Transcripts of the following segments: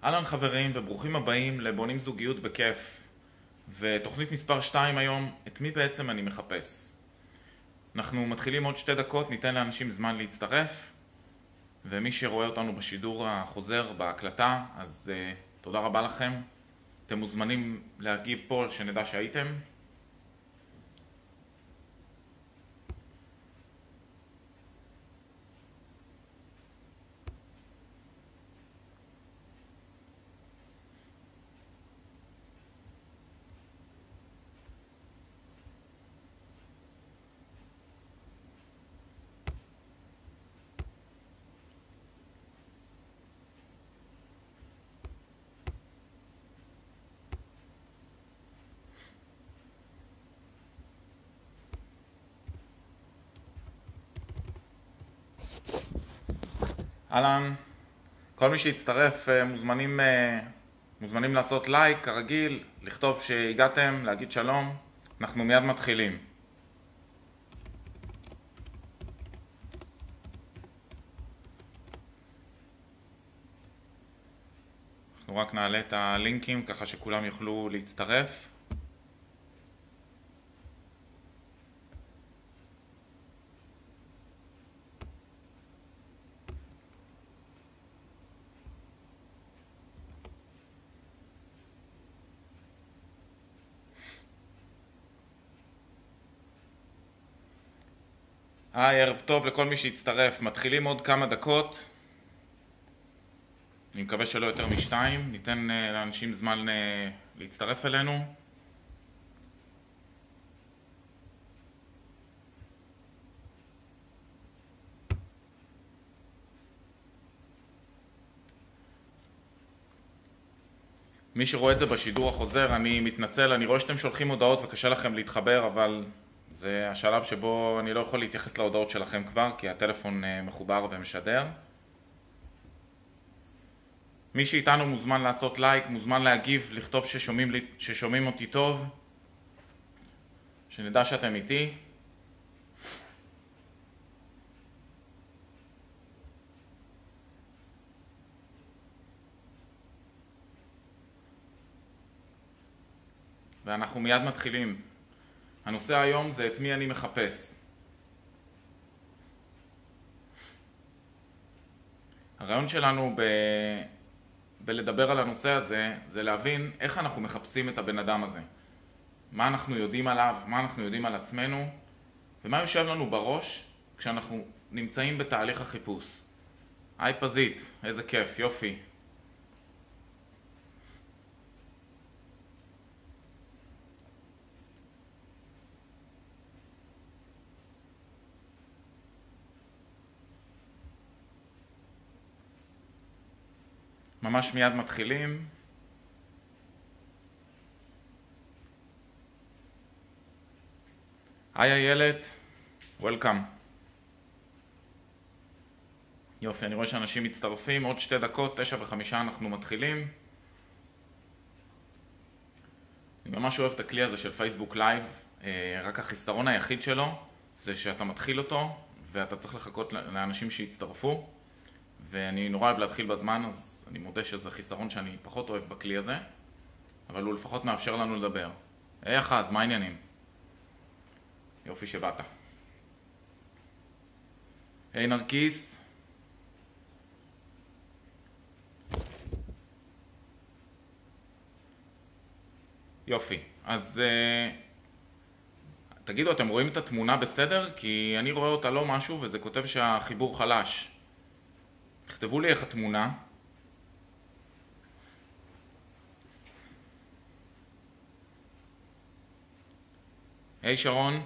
אהלן חברים וברוכים הבאים לבונים זוגיות בכיף. ותוכנית מספר 2 היום, את מי בעצם אני מחפש. אנחנו מתחילים עוד 2 דקות, ניתן לאנשים זמן להצטרף. ומי שרואה אותנו בשידור החוזר בהקלטה, אז תודה רבה לכם. אתם מוזמנים להגיב פה שנדע שהייתם. אהלן, כל מי שיצטרף מוזמנים לעשות לייק כרגיל, לכתוב שהגעתם, להגיד שלום. אנחנו מיד מתחילים. אנחנו רק נעלה את הלינקים ככה שכולם יוכלו להצטרף. ערב טוב לכל מי שיצטרף. מתחילים עוד כמה דקות. אני מקווה שלא יותר משתיים. ניתן לאנשים זמן להצטרף אלינו. מי שרואה את זה בשידור החוזר, אני מתנצל, אני רואה שאתם שולחים הודעות וקשה לכם להתחבר, אבל זה השלב שבו אני לא יכול להתייחס להודעות שלכם כבר, כי הטלפון מחובר ומשדר. מי שאיתנו מוזמן לעשות לייק, מוזמן להגיב, לכתוב ששומעים אותי טוב, שנדע שאתם איתי. ואנחנו מיד מתחילים. הנושא היום זה את מי אני מחפש. הרעיון שלנו בלדבר על הנושא הזה זה להבין איך אנחנו מחפשים את הבן אדם הזה. מה אנחנו יודעים עליו, מה אנחנו יודעים על עצמנו, ומה יושב לנו בראש כשאנחנו נמצאים בתהליך החיפוש. היי פזית, איזה כיף, יופי. ממש מיד מתחילים. היי איילת, וולקאם. יופי, אני רואה שאנשים מצטרפים. עוד 2 דקות, 9:05 אנחנו מתחילים. אני ממש אוהב את הכלי הזה של פייסבוק לייב. רק החיסרון היחיד שלו זה שאתה מתחיל אותו ואתה צריך לחכות לאנשים שיצטרפו, ואני נורא אוהב להתחיל בזמן, אז אני מודה שזה חיסרון שאני פחות אוהב בכלי הזה, אבל הוא לפחות מאפשר לנו לדבר. היי אחז, מה העניינים? יופי שבאת. היי נרקיס. יופי. אז תגידו, אתם רואים את התמונה בסדר? כי אני רואה אותה לא משהו וזה כותב שהחיבור חלש. תכתבו לי איך התמונה. היי שרון.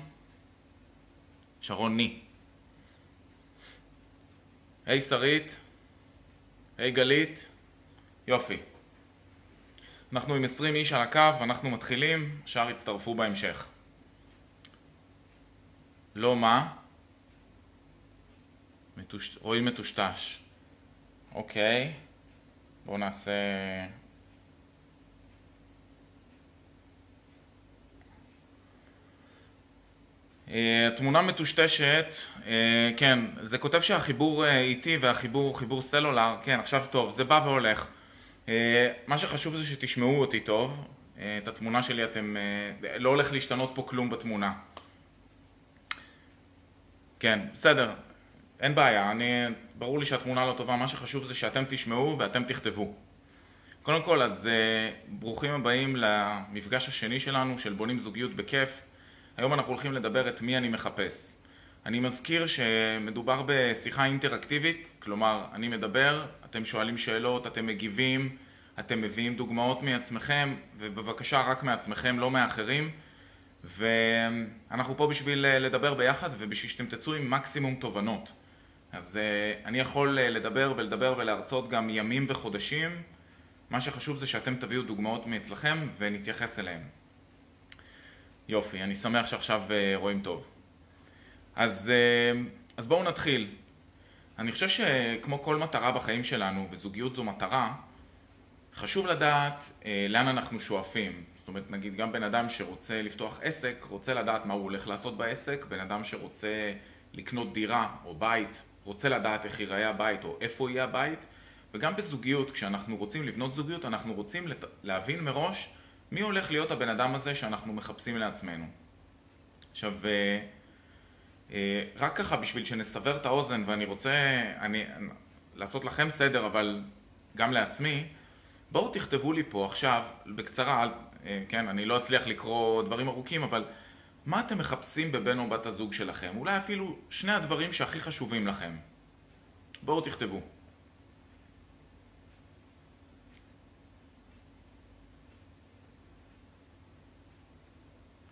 שרון ני. היי שרית. היי גלית. יופי. אנחנו עם 20 איש על הקו, אנחנו מתחילים, השאר יצטרפו בהמשך. לא מה? רואים מטושטש. אוקיי. בואו נעשה... התמונה מטושטשת, כן, זה כותב שהחיבור איטי והחיבור חיבור סלולר, כן, עכשיו טוב, זה בא והולך. מה שחשוב זה שתשמעו אותי טוב. את התמונה שלי אתם... לא הולך להשתנות פה כלום בתמונה. כן, בסדר. אין בעיה. ברור לי שהתמונה לא טובה. מה שחשוב זה שאתם תשמעו ואתם תכתבו. קודם כל, אז ברוכים הבאים למפגש השני שלנו של בונים זוגיות בכיף. היום אנחנו הולכים לדבר את מי אני מחפש. אני מזכיר שמדובר בשיחה אינטראקטיבית, כלומר, אני מדבר, אתם שואלים שאלות, אתם מגיבים, אתם מביאים דוגמאות מעצמכם, ובבקשה רק מעצמכם, לא מאחרים. ואנחנו פה בשביל לדבר ביחד ובשביל שאתם תצאו עם מקסימום תובנות. אז אני יכול לדבר ולדבר ולהרצות גם ימים וחודשים. מה שחשוב זה שאתם תביאו דוגמאות מאצלכם ונתייחס אליהם. יופי, אני שמח שעכשיו רואים טוב. אז בואו נתחיל. אני חושב שכמו כל מטרה בחיים שלנו, וזוגיות זו מטרה, חשוב לדעת לאן אנחנו שואפים. זאת אומרת, נגיד גם בן אדם שרוצה לפתוח עסק, רוצה לדעת מה הוא הולך לעשות בעסק, בן אדם שרוצה לקנות דירה או בית, רוצה לדעת איך ייראה הבית או איפה יהיה הבית, וגם בזוגיות, כשאנחנו רוצים לבנות זוגיות, אנחנו רוצים להבין מראש מי הולך להיות הבן אדם הזה שאנחנו מחפשים לעצמנו. עכשיו, רק ככה בשביל שנסבר את האוזן, ואני רוצה לעשות לכם סדר, אבל גם לעצמי, בואו תכתבו לי פה עכשיו, בקצרה, כן, אני לא אצליח לקרוא דברים ארוכים, אבל מה אתם מחפשים בבן או בת הזוג שלכם? אולי אפילו שני הדברים שהכי חשובים לכם. בואו תכתבו.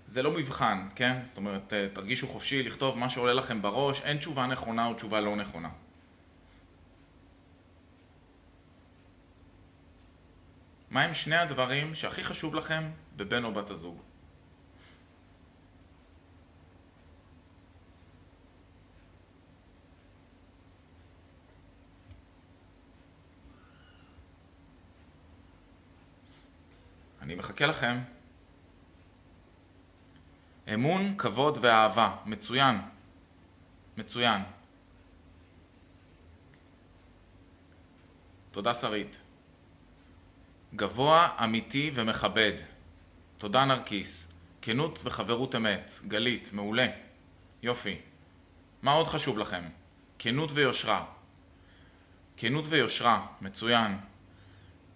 זה לא מבחן, כן? זאת אומרת, תרגישו חופשי לכתוב מה שעולה לכם בראש, אין תשובה נכונה או תשובה לא נכונה. מה הם שני הדברים שהכי חשוב לכם בבן או בת הזוג? אני מחכה לכם. אמון, כבוד ואהבה. מצוין. מצוין. תודה שרית. גבוה, אמיתי ומכבד. תודה נרקיס. כנות וחברות אמת. גלית, מעולה. יופי. מה עוד חשוב לכם? כנות ויושרה. כנות ויושרה. מצוין.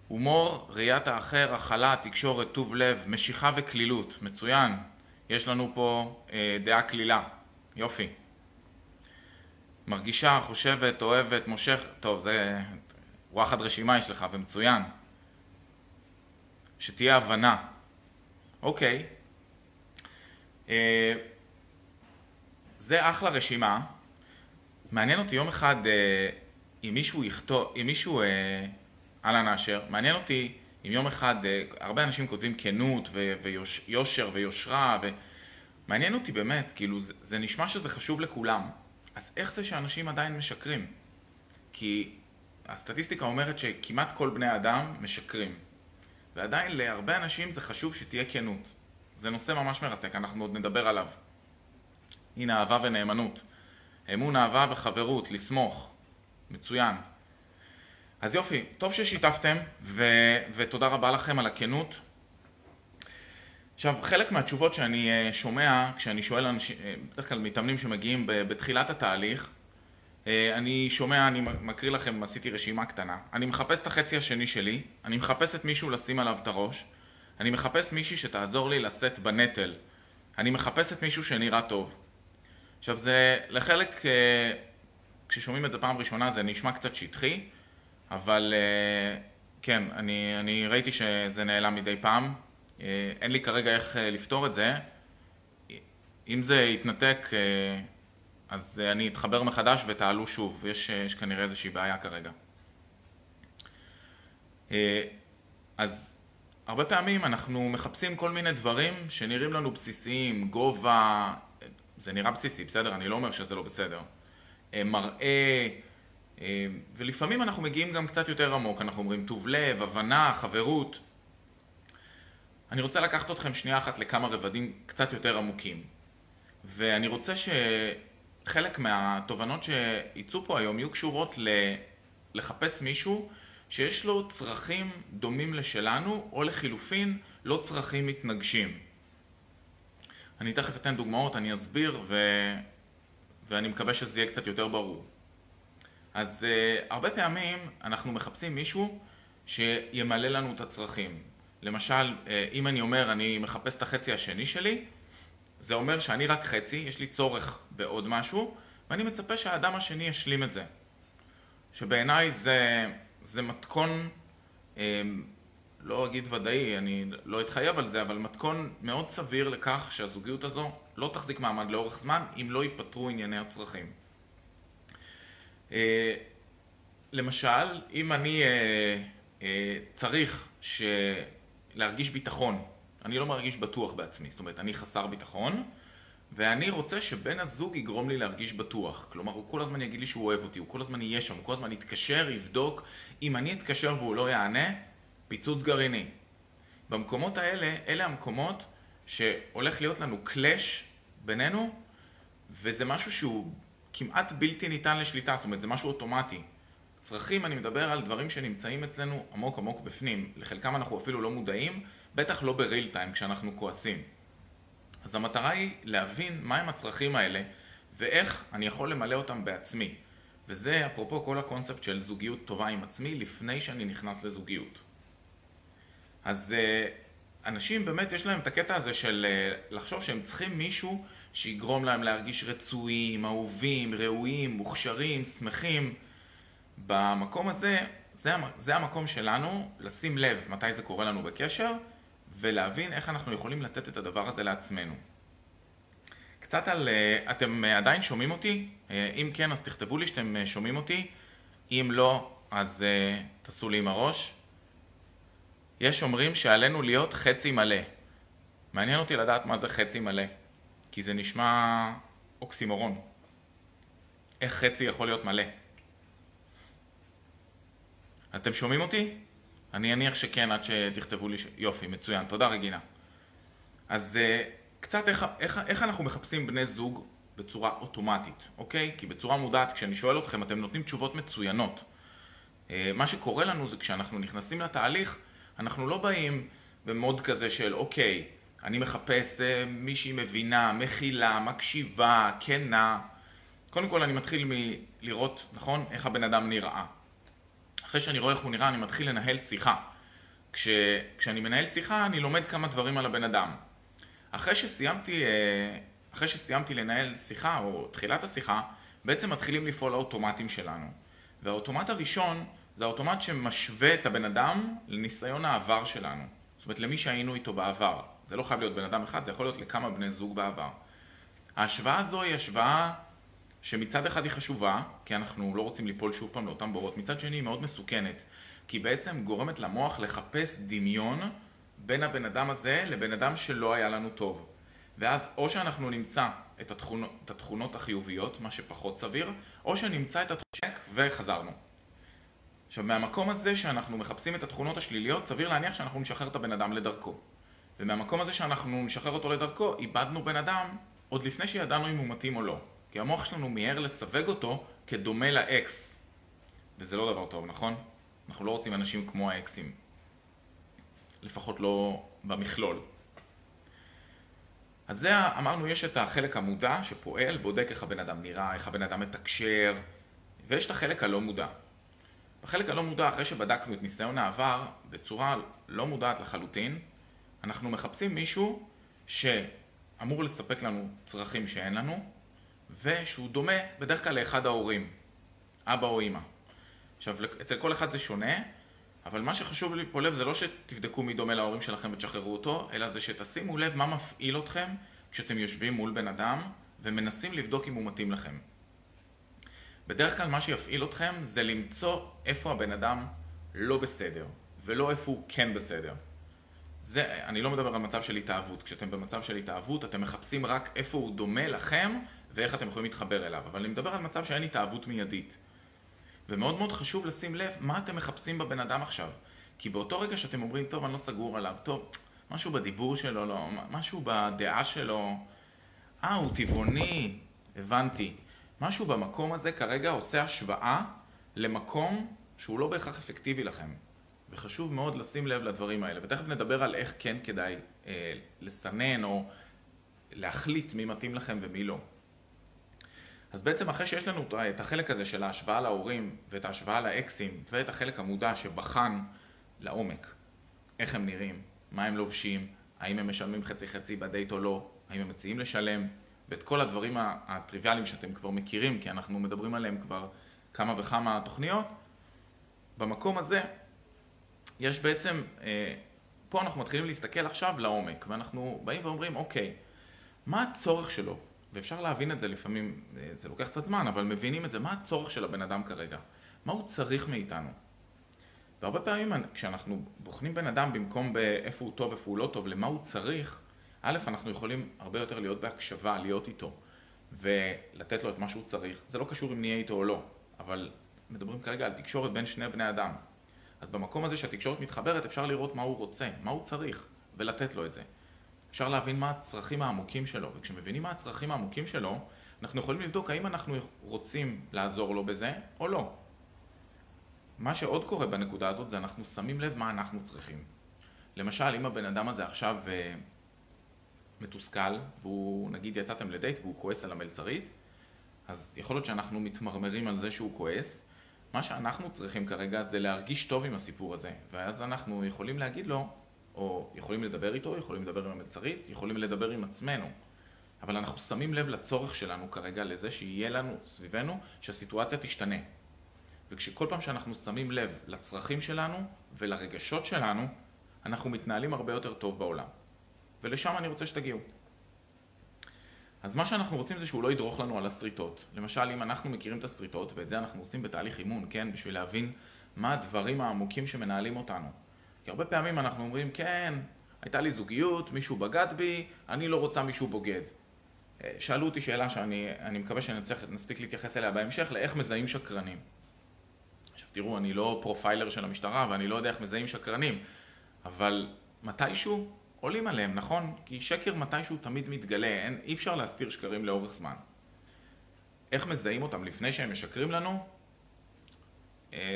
הומור, ראיית האחר, הכלה, תקשורת, טוב לב, משיכה וכלילות. מצוין. יש לנו פה דעה כלילה. יופי. מרגישה, חושבת, אוהבת, מושך. טוב, זה וואחד רשימה יש לך, ומצוין. שתהיה הבנה. אוקיי. זה אחלה רשימה. מעניין אותי יום אחד, אם מישהו יכתוב, אם מישהו, אלן אשר, מעניין אותי אם יום אחד, הרבה אנשים כותבים כנות ויושר ויושרה, ומעניין אותי באמת, כאילו זה נשמע שזה חשוב לכולם. אז איך זה שאנשים עדיין משקרים? כי הסטטיסטיקה אומרת שכמעט כל בני האדם משקרים. ועדיין להרבה אנשים זה חשוב שתהיה כנות. זה נושא ממש מרתק, אנחנו עוד נדבר עליו. הנה, אהבה ונאמנות. אמון, אהבה וחברות, לסמוך. מצוין. אז יופי, טוב ששיתפתם, ותודה רבה לכם על הכנות. עכשיו, חלק מהתשובות שאני שומע, כשאני שואל אנשים, בדרך כלל מתאמנים שמגיעים בתחילת התהליך, אני שומע, אני מקריא לכם, עשיתי רשימה קטנה. אני מחפש את החצי השני שלי, אני מחפש את מישהו לשים עליו את הראש, אני מחפש מישהי שתעזור לי לשאת בנטל, אני מחפש את מישהו שנראה טוב. עכשיו, זה לחלק, כששומעים את זה פעם ראשונה, זה נשמע קצת שטחי, אבל כן, אני ראיתי שזה נעלם מדי פעם. אין לי כרגע איך לפתור את זה. אם זה יתנתק, אז אני אתחבר מחדש ותעלו שוב. יש כנראה איזושהי בעיה כרגע. אז הרבה פעמים אנחנו מחפשים כל מיני דברים שנראים לנו בסיסיים, גובה, זה נראה בסיסי, בסדר? אני לא אומר שזה לא בסדר. מראה, ולפעמים אנחנו מגיעים גם קצת יותר עמוק, אנחנו אומרים טוב לב, הבנה, חברות. אני רוצה לקחת אתכם שנייה אחת לכמה רבדים קצת יותר עמוקים. ואני רוצה שחלק מהתובנות שיצאו פה היום יהיו קשורות לחפש מישהו שיש לו צרכים דומים לשלנו, או לחילופין לא צרכים מתנגשים. אני תכף אתן דוגמאות, אני אסביר, ואני מקווה שזה יהיה קצת יותר ברור. אז הרבה פעמים אנחנו מחפשים מישהו שימלא לנו את הצרכים. למשל, אם אני אומר אני מחפש את החצי השני שלי, זה אומר שאני רק חצי, יש לי צורך בעוד משהו, ואני מצפה שהאדם השני ישלים את זה. שבעיניי זה מתכון, לא אגיד ודאי, אני לא אתחייב על זה, אבל מתכון מאוד סביר לכך שהזוגיות הזו לא תחזיק מעמד לאורך זמן, אם לא ייפתרו ענייני הצרכים. למשל, אם אני צריך להרגיש ביטחון, אני לא מרגיש בטוח בעצמי, זאת אומרת, אני חסר ביטחון, ואני רוצה שבן הזוג יגרום לי להרגיש בטוח. כלומר, הוא כל הזמן יגיד לי שהוא אוהב אותי, הוא כל הזמן יהיה שם, הוא כל הזמן יתקשר, יבדוק. אם אני אתקשר והוא לא יענה, פיצוץ גרעיני. במקומות האלה, אלה המקומות שהולך להיות לנו קלאש בינינו, וזה משהו שהוא כמעט בלתי ניתן לשליטה, זאת אומרת, זה משהו אוטומטי. צרכים, אני מדבר על דברים שנמצאים אצלנו עמוק עמוק בפנים. לחלקם אנחנו אפילו לא מודעים, בטח לא בריל טיים כשאנחנו כועסים. אז המטרה היא להבין מהם הצרכים האלה ואיך אני יכול למלא אותם בעצמי. וזה אפרופו כל הקונספט של זוגיות טובה עם עצמי לפני שאני נכנס לזוגיות. אז אנשים באמת יש להם את הקטע הזה של לחשוב שהם צריכים מישהו שיגרום להם להרגיש רצויים, אהובים, ראויים, מוכשרים, שמחים. במקום הזה, זה המקום שלנו לשים לב מתי זה קורה לנו בקשר, ולהבין איך אנחנו יכולים לתת את הדבר הזה לעצמנו. קצת על, אתם עדיין שומעים אותי? אם כן, אז תכתבו לי שאתם שומעים אותי. אם לא, אז תעשו לי עם הראש. יש אומרים שעלינו להיות חצי מלא. מעניין אותי לדעת מה זה חצי מלא, כי זה נשמע אוקסימורון. איך חצי יכול להיות מלא? אתם שומעים אותי? אני אניח שכן עד שתכתבו לי יופי, מצוין. תודה רגינה. אז קצת איך אנחנו מחפשים בני זוג בצורה אוטומטית, אוקיי? כי בצורה מודעת, כשאני שואל אתכם, אתם נותנים תשובות מצוינות. מה שקורה לנו זה כשאנחנו נכנסים לתהליך, אנחנו לא באים במוד כזה של אוקיי, אני מחפש מישהי מבינה, מכילה, מקשיבה, כנה. קודם כל אני מתחיל לראות, נכון, איך הבן אדם נראה. אחרי שאני רואה איך הוא נראה, אני מתחיל לנהל שיחה. כשאני מנהל שיחה, אני לומד כמה דברים על הבן אדם. אחרי שסיימתי לנהל שיחה, או תחילת השיחה, בעצם מתחילים לפעול האוטומטים שלנו. והאוטומט הראשון, זה האוטומט שמשווה את הבן אדם לניסיון העבר שלנו. זאת אומרת, למי שהיינו איתו בעבר. זה לא חייב להיות בן אדם אחד, זה יכול להיות לכמה בני זוג בעבר. ההשוואה הזו היא השוואה שמצד אחד היא חשובה, כי אנחנו לא רוצים ליפול שוב פעם לאותם בורות, מצד שני היא מאוד מסוכנת, כי בעצם גורמת למוח לחפש דמיון בין הבן אדם הזה לבן אדם שלא היה לנו טוב. ואז או שאנחנו נמצא את התכונות החיוביות, מה שפחות סביר, או שנמצא את התחושק וחזרנו. עכשיו, מהמקום הזה שאנחנו מחפשים את התכונות השליליות, סביר להניח שאנחנו נשחרר את הבן אדם לדרכו. ומהמקום הזה שאנחנו נשחרר אותו לדרכו, איבדנו בן אדם עוד לפני שידענו אם הוא מתאים או לא. כי המוח שלנו מיהר לסווג אותו כדומה לאקס. וזה לא דבר טוב, נכון? אנחנו לא רוצים אנשים כמו האקסים. לפחות לא במכלול. אז זה, אמרנו, יש את החלק המודע שפועל, בודק איך הבן אדם נראה, איך הבן אדם מתקשר, ויש את החלק הלא מודע. בחלק הלא מודע, אחרי שבדקנו את ניסיון העבר, בצורה לא מודעת לחלוטין, אנחנו מחפשים מישהו שאמור לספק לנו צרכים שאין לנו, ושהוא דומה בדרך כלל לאחד ההורים, אבא או אמא. עכשיו, אצל כל אחד זה שונה, אבל מה שחשוב לי פה לב זה לא שתבדקו מי דומה להורים שלכם ותשחררו אותו, אלא זה שתשימו לב מה מפעיל אתכם כשאתם יושבים מול בן אדם ומנסים לבדוק אם הוא מתאים לכם. בדרך כלל מה שיפעיל אתכם זה למצוא איפה הבן אדם לא בסדר, ולא איפה הוא כן בסדר. אני לא מדבר על מצב של התאהבות. כשאתם במצב של התאהבות, אתם מחפשים רק איפה הוא דומה לכם ואיך אתם יכולים להתחבר אליו. אבל אני מדבר על מצב שאין התאהבות מיידית. ומאוד מאוד חשוב לשים לב מה אתם מחפשים בבן אדם עכשיו. כי באותו רגע שאתם אומרים, טוב, אני לא סגור עליו, טוב, משהו בדיבור שלו, לא, משהו בדעה שלו, הוא טבעוני, הבנתי. משהו במקום הזה כרגע עושה השוואה למקום שהוא לא בהכרח אפקטיבי לכם. וחשוב מאוד לשים לב לדברים האלה, ותכף נדבר על איך כן כדאי לסנן או להחליט מי מתאים לכם ומי לא. אז בעצם אחרי שיש לנו את החלק הזה של ההשוואה להורים ואת ההשוואה לאקסים ואת החלק המודע שבחן לעומק איך הם נראים, מה הם לובשים, האם הם משלמים חצי חצי בדייט או לא, האם הם מציעים לשלם, ואת כל הדברים הטריוויאליים שאתם כבר מכירים, כי אנחנו מדברים עליהם כבר כמה וכמה תוכניות. במקום הזה יש בעצם, פה אנחנו מתחילים להסתכל עכשיו לעומק, ואנחנו באים ואומרים, אוקיי, מה הצורך שלו? ואפשר להבין את זה לפעמים, זה לוקח קצת זמן, אבל מבינים את זה, מה הצורך של הבן אדם כרגע? מה הוא צריך מאיתנו? והרבה פעמים כשאנחנו בוחנים בן אדם במקום באיפה הוא טוב, איפה הוא לא טוב, למה הוא צריך, א', אנחנו יכולים הרבה יותר להיות בהקשבה, להיות איתו, ולתת לו את מה שהוא צריך. זה לא קשור אם נהיה איתו או לא, אבל מדברים כרגע על תקשורת בין שני בני אדם. אז במקום הזה שהתקשורת מתחברת, אפשר לראות מה הוא רוצה, מה הוא צריך, ולתת לו את זה. אפשר להבין מה הצרכים העמוקים שלו, וכשמבינים מה הצרכים העמוקים שלו, אנחנו יכולים לבדוק האם אנחנו רוצים לעזור לו בזה או לא. מה שעוד קורה בנקודה הזאת זה אנחנו שמים לב מה אנחנו צריכים. למשל, אם הבן אדם הזה עכשיו מתוסכל, והוא נגיד יצאתם לדייט והוא כועס על המלצרית, אז יכול להיות שאנחנו מתמרמרים על זה שהוא כועס. מה שאנחנו צריכים כרגע זה להרגיש טוב עם הסיפור הזה, ואז אנחנו יכולים להגיד לו, או יכולים לדבר איתו, יכולים לדבר עם המלצרית, יכולים לדבר עם עצמנו. אבל אנחנו שמים לב לצורך שלנו כרגע לזה שיהיה לנו סביבנו שהסיטואציה תשתנה. וכשכל פעם שאנחנו שמים לב לצרכים שלנו ולרגשות שלנו, אנחנו מתנהלים הרבה יותר טוב בעולם. ולשם אני רוצה שתגיעו. אז מה שאנחנו רוצים זה שהוא לא ידרוך לנו על הסריטות. למשל, אם אנחנו מכירים את הסריטות, ואת זה אנחנו עושים בתהליך אימון, כן? בשביל להבין מה הדברים העמוקים שמנהלים אותנו. כי הרבה פעמים אנחנו אומרים, כן, הייתה לי זוגיות, מישהו בגד בי, אני לא רוצה מישהו בוגד. שאלו אותי שאלה שאני מקווה שנספיק להתייחס אליה בהמשך, לאיך מזהים שקרנים. עכשיו תראו, אני לא פרופיילר של המשטרה, ואני לא יודע איך מזהים שקרנים, אבל מתישהו עולים עליהם, נכון? כי שקר מתישהו תמיד מתגלה, אי אפשר להסתיר שקרים לאורך זמן. איך מזהים אותם לפני שהם משקרים לנו?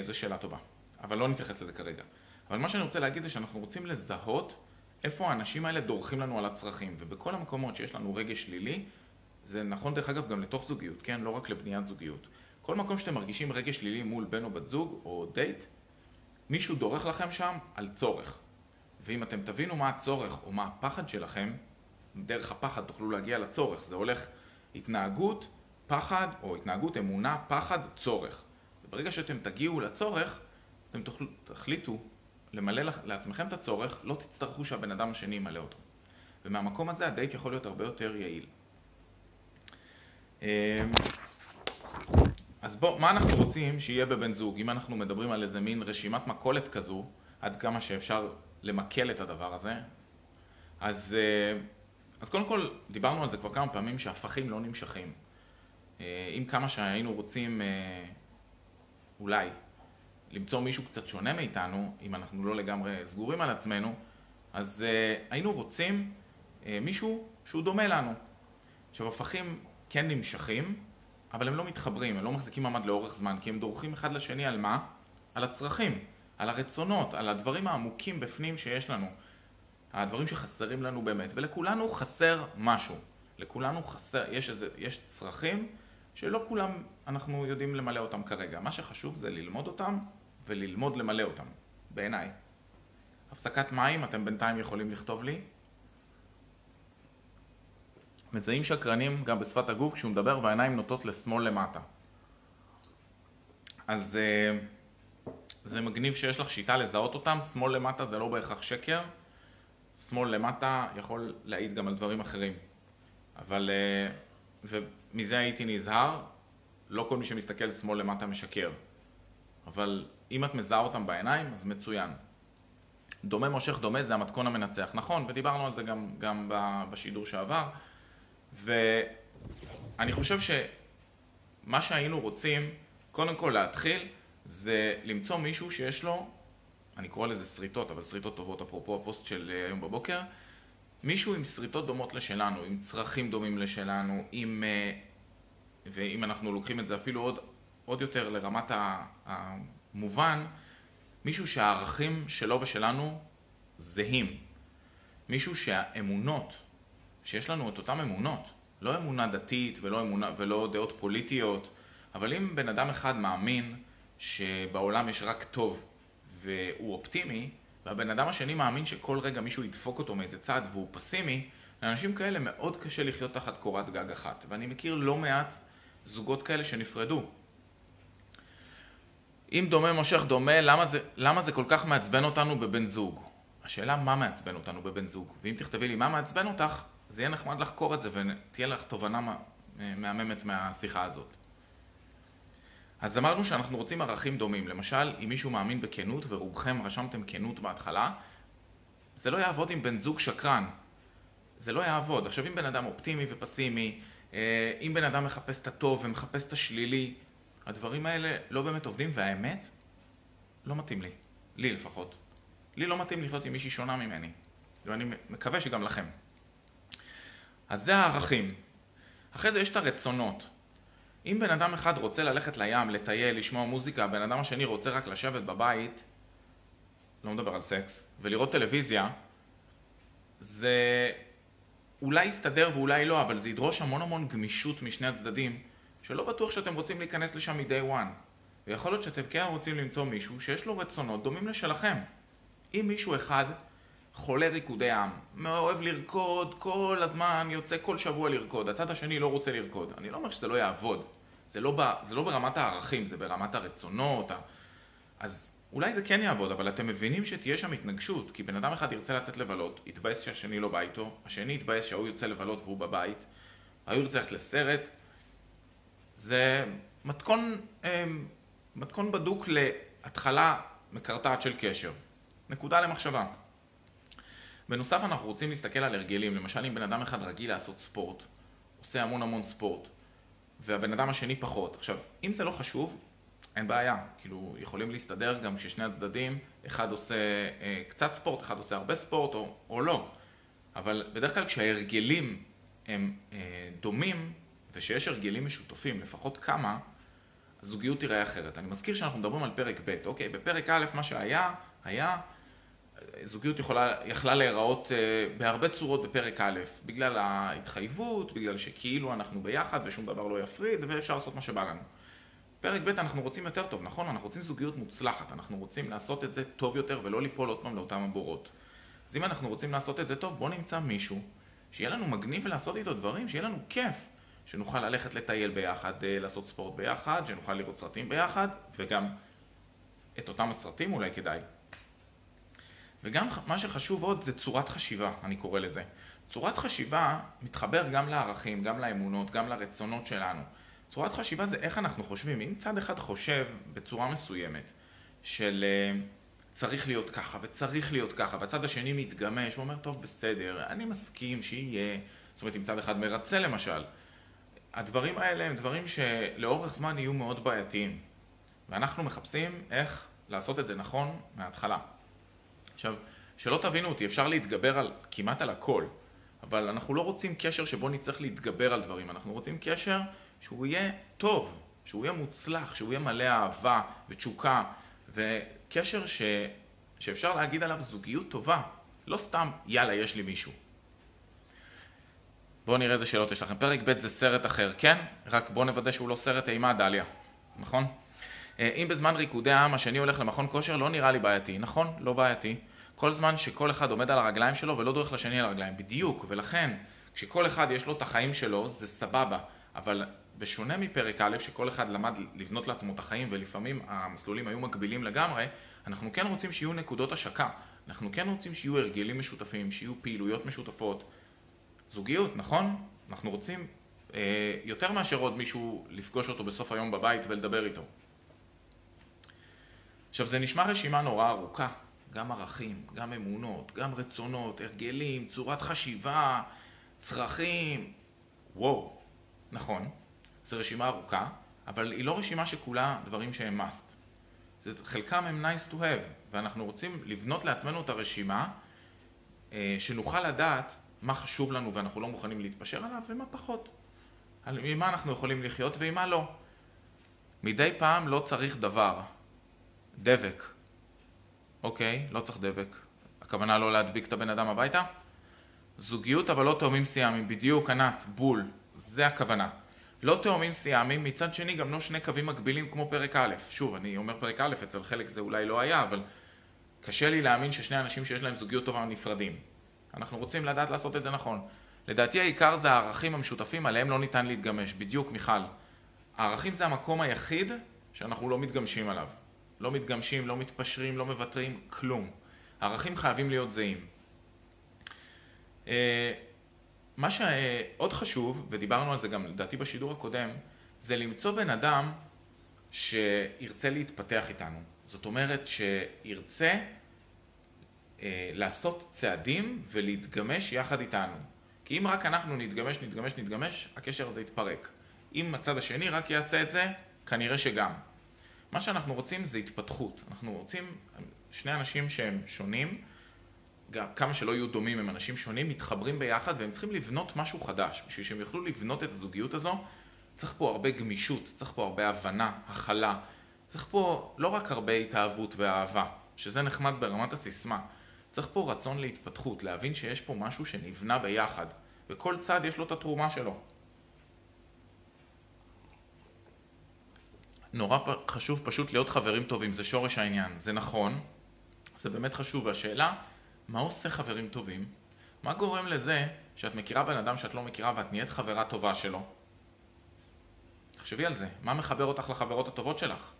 זו שאלה טובה, אבל לא נתייחס לזה כרגע. אבל מה שאני רוצה להגיד זה שאנחנו רוצים לזהות איפה האנשים האלה דורכים לנו על הצרכים, ובכל המקומות שיש לנו רגש שלילי, זה נכון דרך אגב גם לתוך זוגיות, כן? לא רק לבניית זוגיות. כל מקום שאתם מרגישים רגש שלילי מול בן או בת זוג או דייט, מישהו דורך לכם שם על צורך. ואם אתם תבינו מה הצורך או מה הפחד שלכם, דרך הפחד תוכלו להגיע לצורך. זה הולך התנהגות, פחד או התנהגות, אמונה, פחד, צורך. וברגע שאתם תגיעו לצורך, אתם תחליטו למלא לעצמכם את הצורך, לא תצטרכו שהבן אדם השני ימלא אותו. ומהמקום הזה הדייט יכול להיות הרבה יותר יעיל. אז מה אנחנו רוצים שיהיה בבן זוג? אם אנחנו מדברים על איזה מין רשימת מכולת כזו, עד כמה שאפשר למקל את הדבר הזה, אז קודם כל דיברנו על זה כבר כמה פעמים שהפכים לא נמשכים. אם כמה שהיינו רוצים אולי למצוא מישהו קצת שונה מאיתנו, אם אנחנו לא לגמרי סגורים על עצמנו, אז היינו רוצים מישהו שהוא דומה לנו. עכשיו, הפכים כן נמשכים, אבל הם לא מתחברים, הם לא מחזיקים מעמד לאורך זמן, כי הם דורכים אחד לשני על מה? על הצרכים, על הרצונות, על הדברים העמוקים בפנים שיש לנו, הדברים שחסרים לנו באמת, ולכולנו חסר משהו. לכולנו חסר, יש צרכים שלא כולם אנחנו יודעים למלא אותם כרגע. מה שחשוב זה ללמוד אותם וללמוד למלא אותם, בעיניי. הפסקת מים, אתם בינתיים יכולים לכתוב לי. מזהים שקרנים גם בשפת הגוף כשהוא מדבר והעיניים נוטות לשמאל למטה. אז זה מגניב שיש לך שיטה לזהות אותם. שמאל למטה זה לא בהכרח שקר. שמאל למטה יכול להעיד גם על דברים אחרים. אבל, ומזה הייתי נזהר, לא כל מי שמסתכל שמאל למטה משקר. אבל אם את מזהה אותם בעיניים, אז מצוין. דומה מושך דומה זה המתכון המנצח. נכון, ודיברנו על זה גם בשידור שעבר. ואני חושב שמה שהיינו רוצים, קודם כל להתחיל, זה למצוא מישהו שיש לו, אני קורא לזה שריטות, אבל שריטות טובות, אפרופו הפוסט של היום בבוקר, מישהו עם שריטות דומות לשלנו, עם צרכים דומים לשלנו, ואם אנחנו לוקחים את זה אפילו עוד יותר לרמת מובן, מישהו שהערכים שלו ושלנו זהים. מישהו שהאמונות, שיש לנו את אותם אמונות, לא אמונה דתית ולא דעות פוליטיות, אבל אם בן אדם אחד מאמין שבעולם יש רק טוב והוא אופטימי, והבן אדם השני מאמין שכל רגע מישהו ידפוק אותו מאיזה צד והוא פסימי, לאנשים כאלה מאוד קשה לחיות תחת קורת גג אחת. ואני מכיר לא מעט זוגות כאלה שנפרדו. אם דומה מושך דומה, למה זה כל כך מעצבן אותנו בבן זוג? השאלה מה מעצבן אותנו בבן זוג. ואם תכתבי לי מה מעצבן אותך, זה יהיה נחמד לחקור את זה ותהיה לך תובנה מהממת מהשיחה הזאת. אז אמרנו שאנחנו רוצים ערכים דומים. למשל, אם מישהו מאמין בכנות ורובכם רשמתם כנות בהתחלה, זה לא יעבוד עם בן זוג שקרן. זה לא יעבוד. עכשיו, אם בן אדם אופטימי ופסימי, אם בן אדם מחפש את הטוב ומחפש את השלילי, הדברים האלה לא באמת עובדים, והאמת לא מתאים לי. לי לפחות. לי לא מתאים לחיות עם מישהי שונה ממני. ואני מקווה שגם לכם. אז זה הערכים. אחרי זה יש את הרצונות. אם בן אדם אחד רוצה ללכת לים, לטייל, לשמוע מוזיקה, בן אדם השני רוצה רק לשבת בבית, לא מדבר על סקס, ולראות טלוויזיה, זה אולי יסתדר ואולי לא, אבל זה ידרוש המון גמישות משני הצדדים, שלא בטוח שאתם רוצים להיכנס לשם מ-day one. ויכול להיות שאתם כן רוצים למצוא מישהו שיש לו רצונות דומים לשלכם. אם מישהו אחד חולה ריקודי עם, אוהב לרקוד, כל הזמן יוצא כל שבוע לרקוד, הצד השני לא רוצה לרקוד. אני לא אומר שזה לא יעבוד. זה לא ברמת הערכים, זה ברמת הרצונות. אז אולי זה כן יעבוד, אבל אתם מבינים שתהיה שם התנגשות, כי בן אדם אחד ירצה לצאת לבלות, יתבאס שהשני לא בא איתו, השני יתבאס שהוא יוצא לבלות והוא בבית, הוא ירצה ללכת לסרט. זה מתכון בדוק להתחלה מקרטעת של קשר. נקודה למחשבה. בנוסף אנחנו רוצים להסתכל על הרגלים. למשל, אם בן אדם אחד רגיל לעשות ספורט, עושה המון ספורט, והבן אדם השני פחות. עכשיו, אם זה לא חשוב, אין בעיה. כאילו, יכולים להסתדר גם כששני הצדדים, אחד עושה קצת ספורט, אחד עושה הרבה ספורט או לא. אבל בדרך כלל כשההרגלים הם דומים, ושיש הרגלים משותפים, לפחות כמה, הזוגיות תראה אחרת. אני מזכיר שאנחנו מדברים על פרק ב', אוקיי? בפרק א' מה שהיה, זוגיות יכלה להיראות בהרבה צורות בפרק א', בגלל ההתחייבות, בגלל שכאילו אנחנו ביחד ושום דבר לא יפריד, ואפשר לעשות מה שבא לנו. פרק ב' אנחנו רוצים יותר טוב, נכון? אנחנו רוצים זוגיות מוצלחת, אנחנו רוצים לעשות את זה טוב יותר ולא ליפול עוד פעם לאותם הבורות. אז אם אנחנו רוצים לעשות את זה טוב, בוא נמצא מישהו שיהיה לנו מגניב ולעשות איתו דברים, שיהיה לנו כיף, שנוכל ללכת לטייל ביחד, לעשות ספורט ביחד, שנוכל לראות סרטים ביחד, וגם את אותם הסרטים אולי כדאי. וגם מה שחשוב עוד זה צורת חשיבה, אני קורא לזה. צורת חשיבה מתחבר גם לערכים, גם לאמונות, גם לרצונות שלנו. צורת חשיבה זה איך אנחנו חושבים. אם צד אחד חושב בצורה מסוימת של צריך להיות ככה וצריך להיות ככה, והצד השני מתגמש ואומר, טוב, בסדר, אני מסכים שיהיה. זאת אומרת, אם צד אחד מרצה למשל. הדברים האלה הם דברים שלאורך זמן יהיו מאוד בעייתיים. ואנחנו מחפשים איך לעשות את זה נכון מההתחלה. עכשיו, שלא תבינו אותי, אפשר להתגבר כמעט על הכל, אבל אנחנו לא רוצים קשר שבו נצטרך להתגבר על דברים. אנחנו רוצים קשר שהוא יהיה טוב, שהוא יהיה מוצלח, שהוא יהיה מלא אהבה ותשוקה, וקשר שאפשר להגיד עליו זוגיות טובה, לא סתם יאללה יש לי מישהו. בואו נראה איזה שאלות יש לכם. פרק ב' זה סרט אחר, כן? רק בואו נוודא שהוא לא סרט אימה, דליה, נכון? אם בזמן ריקודי העם השני הולך למכון כושר, לא נראה לי בעייתי, נכון? לא בעייתי. כל זמן שכל אחד עומד על הרגליים שלו ולא דורך לשני על הרגליים, בדיוק, ולכן כשכל אחד יש לו את החיים שלו זה סבבה, אבל בשונה מפרק א' שכל אחד למד לבנות לעצמו את החיים ולפעמים המסלולים היו מקבילים לגמרי, אנחנו כן רוצים שיהיו נקודות השקה, אנחנו כן רוצים שיהיו הרגלים משותפים, שיהיו פעילויות משותפות. זוגיות, נכון? אנחנו רוצים יותר מאשר עוד מישהו לפגוש אותו בסוף היום בבית ולדבר איתו. עכשיו זה נשמע רשימה נורא ארוכה, גם ערכים, גם אמונות, גם רצונות, הרגלים, צורת חשיבה, צרכים. וואו, נכון, זו רשימה ארוכה, אבל היא לא רשימה שכולה דברים שהם must. חלקם הם nice to have, ואנחנו רוצים לבנות לעצמנו את הרשימה, שנוכל לדעת מה חשוב לנו ואנחנו לא מוכנים להתפשר עליו ומה פחות. ממה אנחנו יכולים לחיות ומה לא. מדי פעם לא צריך דבר. דבק. אוקיי, לא צריך דבק. הכוונה לא להדביק את הבן אדם הביתה. זוגיות אבל לא תאומים סיאמיים, בדיוק ענת, בול, זה הכוונה. לא תאומים סיאמיים, מצד שני גם לא שני קווים מקבילים כמו פרק א'. שוב, אני אומר פרק א', אצל חלק זה אולי לא היה, אבל קשה לי להאמין ששני אנשים שיש להם זוגיות טובה נפרדים. אנחנו רוצים לדעת לעשות את זה נכון. לדעתי העיקר זה הערכים המשותפים, עליהם לא ניתן להתגמש. בדיוק, מיכל. הערכים זה המקום היחיד שאנחנו לא מתגמשים עליו. לא מתגמשים, לא מתפשרים, לא מוותרים, כלום. הערכים חייבים להיות זהים. מה שעוד חשוב, ודיברנו על זה גם לדעתי בשידור הקודם, זה למצוא בן אדם שירצה להתפתח איתנו. זאת אומרת שירצה לעשות צעדים ולהתגמש יחד איתנו. כי אם רק אנחנו נתגמש, הקשר הזה יתפרק. אם הצד השני רק יעשה את זה, כנראה שגם. מה שאנחנו רוצים זה התפתחות. אנחנו רוצים שני אנשים שהם שונים, כמה שלא יהיו דומים, הם אנשים שונים, מתחברים ביחד והם צריכים לבנות משהו חדש. בשביל שהם יוכלו לבנות את הזוגיות הזו, צריך פה הרבה גמישות, צריך פה הרבה הבנה, הכלה. צריך פה לא רק הרבה התאהבות ואהבה, שזה נחמד ברמת הסיסמה. צריך פה רצון להתפתחות, להבין שיש פה משהו שנבנה ביחד, וכל צד יש לו את התרומה שלו. נורא חשוב פשוט להיות חברים טובים, זה שורש העניין, זה נכון, זה באמת חשוב. והשאלה, מה עושה חברים טובים? מה גורם לזה שאת מכירה בן אדם שאת לא מכירה ואת נהיית חברה טובה שלו? תחשבי על זה, מה מחבר אותך לחברות הטובות שלך?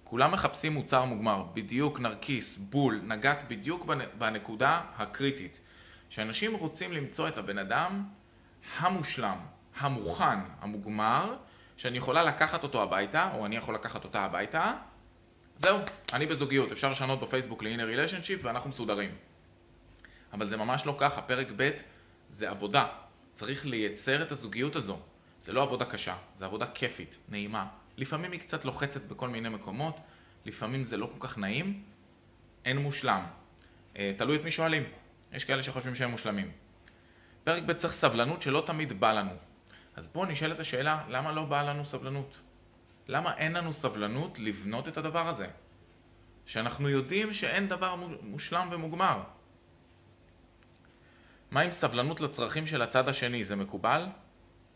כולם מחפשים מוצר מוגמר, בדיוק נרקיס, בול, נגעת בדיוק בנקודה הקריטית. שאנשים רוצים למצוא את הבן אדם המושלם, המוכן, המוגמר, שאני יכולה לקחת אותו הביתה, או אני יכול לקחת אותה הביתה. זהו, אני בזוגיות, אפשר לשנות בפייסבוק ל-inner relationship ואנחנו מסודרים. אבל זה ממש לא ככה, פרק ב' זה עבודה. צריך לייצר את הזוגיות הזו. זה לא עבודה קשה, זה עבודה כיפית, נעימה. לפעמים היא קצת לוחצת בכל מיני מקומות, לפעמים זה לא כל כך נעים, אין מושלם. תלוי את מי שואלים, יש כאלה שחושבים שהם מושלמים. פרק ב' צריך סבלנות שלא תמיד בא לנו. אז בואו נשאל את השאלה, למה לא בא לנו סבלנות? למה אין לנו סבלנות לבנות את הדבר הזה? שאנחנו יודעים שאין דבר מושלם ומוגמר. מה עם סבלנות לצרכים של הצד השני? זה מקובל?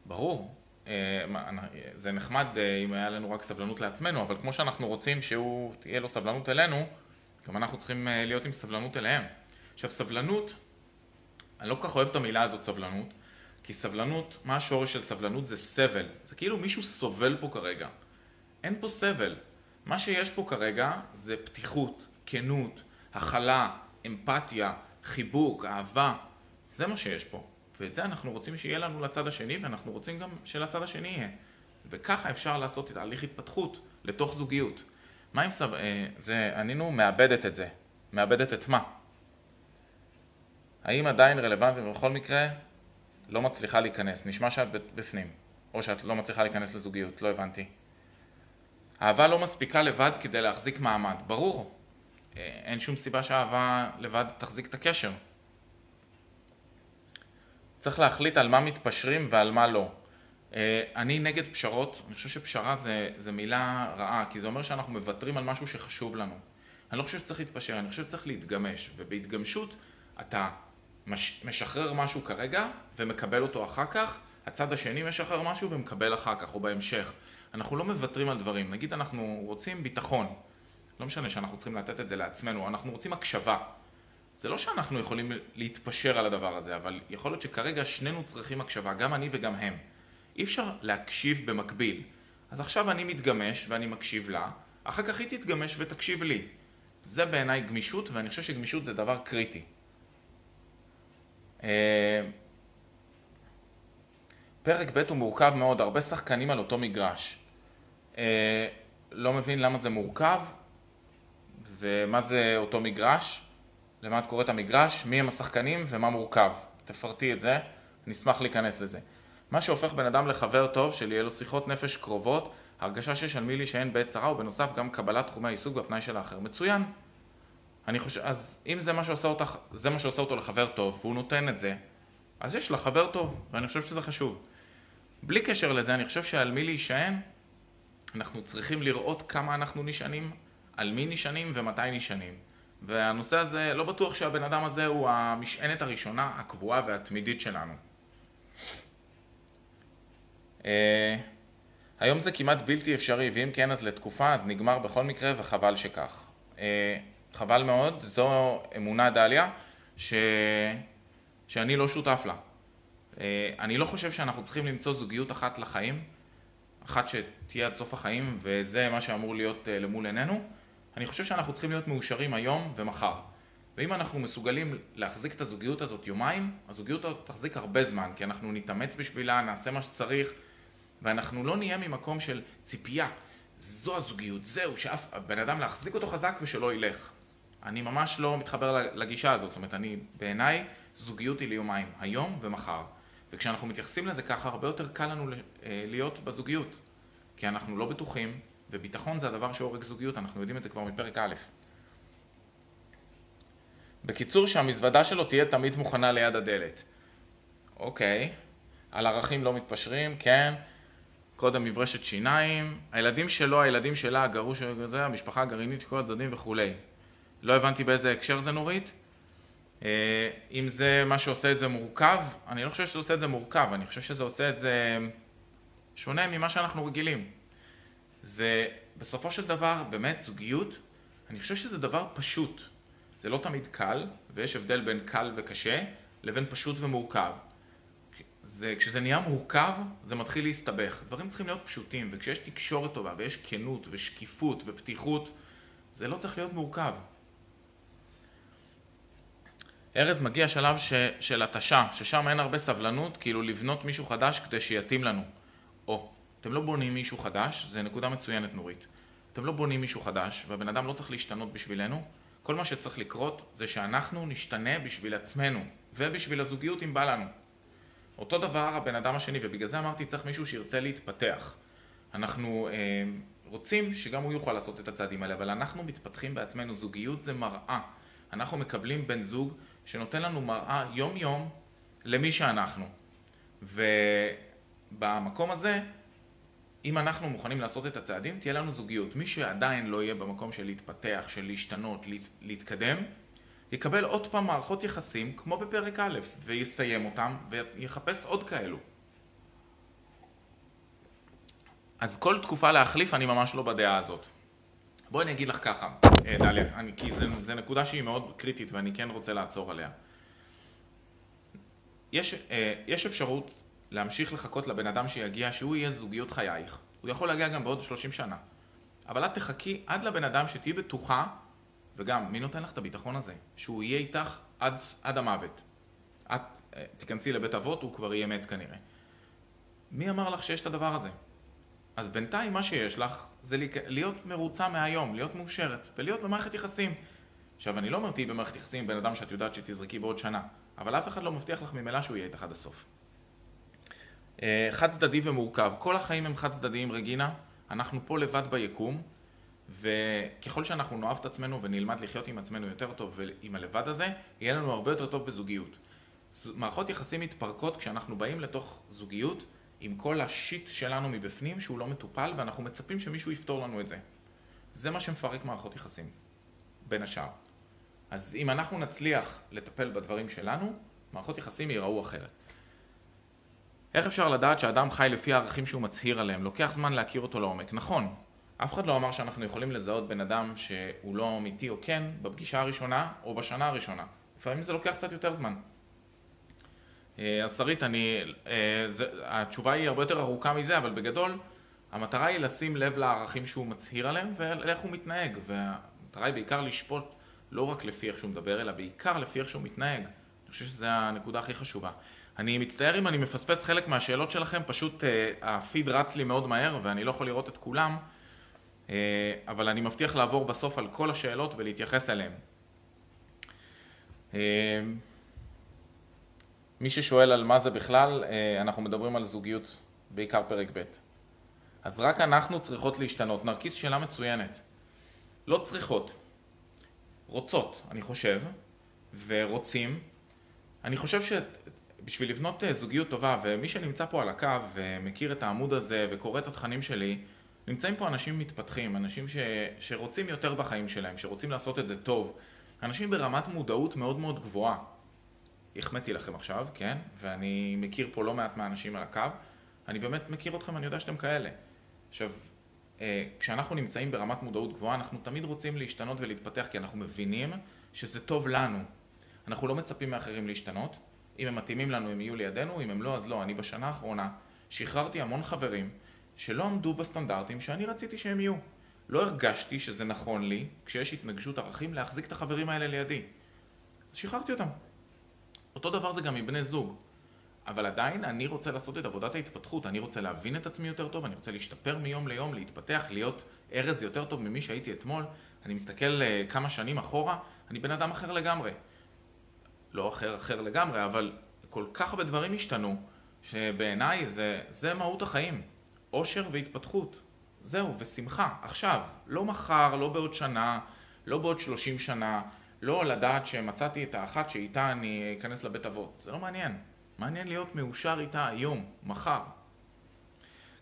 ברור. זה נחמד אם היה לנו רק סבלנות לעצמנו, אבל כמו שאנחנו רוצים שהוא תהיה לו סבלנות אלינו, גם אנחנו צריכים להיות עם סבלנות אליהם. עכשיו סבלנות, אני לא כל כך אוהב את המילה הזאת סבלנות, כי סבלנות, מה השורש של סבלנות? זה סבל. זה כאילו מישהו סובל פה כרגע. אין פה סבל. מה שיש פה כרגע זה פתיחות, כנות, הכלה, אמפתיה, חיבוק, אהבה. זה מה שיש פה. ואת זה אנחנו רוצים שיהיה לנו לצד השני, ואנחנו רוצים גם שלצד השני יהיה. וככה אפשר לעשות את תהליך התפתחות לתוך זוגיות. מה אם זה, ענינו, מאבדת את זה. מאבדת את מה? האם עדיין רלוונטי ובכל מקרה לא מצליחה להיכנס? נשמע שאת בפנים. או שאת לא מצליחה להיכנס לזוגיות, לא הבנתי. אהבה לא מספיקה לבד כדי להחזיק מעמד. ברור. אין שום סיבה שהאהבה לבד תחזיק את הקשר. צריך להחליט על מה מתפשרים ועל מה לא. אני נגד פשרות. אני חושב שפשרה זה מילה רעה, כי זה אומר שאנחנו מוותרים על משהו שחשוב לנו. אני לא חושב שצריך להתפשר, אני חושב שצריך להתגמש. ובהתגמשות אתה משחרר משהו כרגע ומקבל אותו אחר כך, הצד השני משחרר משהו ומקבל אחר כך או בהמשך. אנחנו לא מוותרים על דברים. נגיד אנחנו רוצים ביטחון. לא משנה שאנחנו צריכים לתת את זה לעצמנו, אנחנו רוצים הקשבה. זה לא שאנחנו יכולים להתפשר על הדבר הזה, אבל יכול להיות שכרגע שנינו צריכים הקשבה, גם אני וגם הם. אי אפשר להקשיב במקביל. אז עכשיו אני מתגמש ואני מקשיב לה, אחר כך היא תתגמש ותקשיב לי. זה בעיניי גמישות, ואני חושב שגמישות זה דבר קריטי. פרק ב' הוא מורכב מאוד, הרבה שחקנים על אותו מגרש. לא מבין למה זה מורכב, ומה זה אותו מגרש, למה את קוראת המגרש, מי הם השחקנים ומה מורכב. תפרטי את זה, נשמח להיכנס לזה. מה שהופך בן אדם לחבר טוב, שיהיה לו שיחות נפש קרובות, הרגשה שיש על מי להישען בעת צרה, ובנוסף גם קבלת תחומי העיסוק והפנאי של האחר. מצוין. אני חושב, אז אם זה מה שעושה אותך, זה מה שעושה אותו לחבר טוב, והוא נותן את זה, אז יש לה חבר טוב, ואני חושב שזה חשוב. בלי קשר לזה, אני חושב שעל מי להישען, אנחנו צריכים לראות כמה אנחנו נשענים על מי נשענים ומתי נשענים. והנושא הזה, לא בטוח שהבן אדם הזה הוא המשענת הראשונה, הקבועה והתמידית שלנו. היום זה כמעט בלתי אפשרי, ואם כן אז לתקופה, אז נגמר בכל מקרה וחבל שכך. חבל מאוד, זו אמונה דליה שאני לא שותף לה. אני לא חושב שאנחנו צריכים למצוא זוגיות אחת לחיים, אחת שתהיה עד סוף החיים, וזה מה שאמור להיות למול עינינו. אני חושב שאנחנו צריכים להיות מאושרים היום ומחר. ואם אנחנו מסוגלים להחזיק את הזוגיות הזאת יומיים, הזוגיות הזאת תחזיק הרבה זמן, כי אנחנו נתאמץ בשבילה, נעשה מה שצריך, ואנחנו לא נהיה ממקום של ציפייה. זו הזוגיות, זהו, שאף בן אדם להחזיק אותו חזק ושלא ילך. אני ממש לא מתחבר לגישה הזאת, זאת אומרת, בעיניי, זוגיות היא ליומיים, היום ומחר. וכשאנחנו מתייחסים לזה ככה, הרבה יותר קל לנו להיות בזוגיות. כי אנחנו לא בטוחים, וביטחון זה הדבר שהורג זוגיות, אנחנו יודעים את זה כבר מפרק א'. בקיצור, שהמזוודה שלו תהיה תמיד מוכנה ליד הדלת. אוקיי, על ערכים לא מתפשרים, כן. קודם מברשת שיניים, הילדים שלו, הילדים שלה, הגרוש הזה, המשפחה הגרעינית, כל הצדדים וכו'. לא הבנתי באיזה הקשר זה נורית. אם זה מה שעושה את זה מורכב, אני לא חושב שזה עושה את זה מורכב, אני חושב שזה עושה את זה שונה ממה שאנחנו רגילים. זה בסופו של דבר באמת זוגיות, אני חושב שזה דבר פשוט. זה לא תמיד קל, ויש הבדל בין קל וקשה לבין פשוט ומורכב. כשזה נהיה מורכב, זה מתחיל להסתבך. דברים צריכים להיות פשוטים, וכשיש תקשורת טובה, ויש כנות ושקיפות ופתיחות, זה לא צריך להיות מורכב. ארז מגיע שלב של התשה, ששם אין הרבה סבלנות, כאילו לבנות מישהו חדש כדי שיתאים לנו. אתם לא בונים מישהו חדש, זה נקודה מצוינת נורית. אתם לא בונים מישהו חדש, והבן אדם לא צריך להשתנות בשבילנו. כל מה שצריך לקרות זה שאנחנו נשתנה בשביל עצמנו, ובשביל הזוגיות אם בא לנו. אותו דבר הבן אדם השני, ובגלל זה אמרתי צריך מישהו שירצה להתפתח. אנחנו רוצים שגם הוא יוכל לעשות את הצעדים האלה, אבל אנחנו מתפתחים בעצמנו. זוגיות זה מראה. אנחנו מקבלים בן זוג שנותן לנו מראה יום יום למי שאנחנו. ובמקום הזה, אם אנחנו מוכנים לעשות את הצעדים, תהיה לנו זוגיות. מי שעדיין לא יהיה במקום של להתפתח, של להשתנות, להתקדם, יקבל עוד פעם מערכות יחסים כמו בפרק א', ויסיים אותם ויחפש עוד כאלו. אז כל תקופה להחליף אני ממש לא בדעה הזאת. בואי אני אגיד לך ככה, דליה, כי זה נקודה שהיא מאוד קריטית ואני כן רוצה לעצור עליה. יש אפשרות להמשיך לחכות לבן אדם שיגיע, שהוא יהיה זוגיות חייך. הוא יכול להגיע גם בעוד 30 שנה. אבל את תחכי עד לבן אדם שתהי בטוחה, וגם מי נותן לך את הביטחון הזה? שהוא יהיה איתך עד המוות. את תיכנסי לבית אבות, הוא כבר יהיה מת כנראה. מי אמר לך שיש את הדבר הזה? אז בינתיים מה שיש לך זה להיות מרוצה מהיום, להיות מאושרת ולהיות במערכת יחסים. עכשיו אני לא אומר תהי במערכת יחסים בן אדם שאת יודעת שתזרקי בעוד שנה, אבל אף אחד לא מבטיח לך ממילא שהוא יהיה איתך עד הסוף. חד צדדי ומורכב, כל החיים הם חד צדדיים רגינה, אנחנו פה לבד ביקום, וככל שאנחנו נאהב את עצמנו ונלמד לחיות עם עצמנו יותר טוב ועם הלבד הזה, יהיה לנו הרבה יותר טוב בזוגיות. מערכות יחסים מתפרקות כשאנחנו באים לתוך זוגיות עם כל השיט שלנו מבפנים שהוא לא מטופל, ואנחנו מצפים שמישהו יפתור לנו את זה. זה מה שמפרק מערכות יחסים, בין השאר. אז אם אנחנו נצליח לטפל בדברים שלנו, מערכות יחסים ייראו אחרת. איך אפשר לדעת שאדם חי לפי הערכים שהוא מצהיר עליהם? לוקח זמן להכיר אותו לעומק. נכון, אף אחד לא אמר שאנחנו יכולים לזהות בן אדם שהוא לא אמיתי או כן בפגישה הראשונה או בשנה הראשונה. לפעמים זה לוקח קצת יותר זמן. אז שרית, התשובה היא הרבה יותר ארוכה מזה, אבל בגדול המטרה היא לשים לב לערכים שהוא מצהיר עליהם ואיך הוא מתנהג. והמטרה היא בעיקר לשפוט לא רק לפי איך שהוא מדבר, אלא בעיקר לפי איך שהוא מתנהג. אני חושב שזו הנקודה הכי חשובה. אני מצטער אם אני מפספס חלק מהשאלות שלכם, פשוט הפיד רץ לי מאוד מהר ואני לא יכול לראות את כולם, אבל אני מבטיח לעבור בסוף על כל השאלות ולהתייחס אליהם. מי ששואל על מה זה בכלל, אנחנו מדברים על זוגיות, בעיקר פרק ב'. אז רק אנחנו צריכות להשתנות. נרקיס שאלה מצוינת. לא צריכות, רוצות, אני חושב, ורוצים. אני חושב שבשביל לבנות זוגיות טובה, ומי שנמצא פה על הקו ומכיר את העמוד הזה וקורא את התכנים שלי, נמצאים פה אנשים מתפתחים, אנשים שרוצים יותר בחיים שלהם, שרוצים לעשות את זה טוב. אנשים ברמת מודעות מאוד מאוד גבוהה. החמאתי לכם עכשיו, כן? ואני מכיר פה לא מעט מהאנשים על הקו. אני באמת מכיר אתכם, אני יודע שאתם כאלה. עכשיו, כשאנחנו נמצאים ברמת מודעות גבוהה, אנחנו תמיד רוצים להשתנות ולהתפתח, כי אנחנו מבינים שזה טוב לנו. אנחנו לא מצפים מאחרים להשתנות. אם הם מתאימים לנו, הם יהיו לידינו, אם הם לא, אז לא. אני בשנה האחרונה שחררתי המון חברים שלא עמדו בסטנדרטים שאני רציתי שהם יהיו. לא הרגשתי שזה נכון לי, כשיש התנגשות ערכים, להחזיק את החברים האלה לידי. אז שחררתי אותם. אותו דבר זה גם מבני זוג. אבל עדיין אני רוצה לעשות את עבודת ההתפתחות, אני רוצה להבין את עצמי יותר טוב, אני רוצה להשתפר מיום ליום, להתפתח, להיות ארז יותר טוב ממי שהייתי אתמול. אני מסתכל כמה שנים אחורה, אני בן אדם אחר לגמרי. לא אחר לגמרי, אבל כל כך הרבה דברים השתנו, שבעיניי זה מהות החיים. אושר והתפתחות. זהו, ושמחה. עכשיו, לא מחר, לא בעוד שנה, לא בעוד 30 שנה, לא לדעת שמצאתי את האחת שאיתה אני אכנס לבית אבות. זה לא מעניין. מעניין להיות מאושר איתה היום, מחר.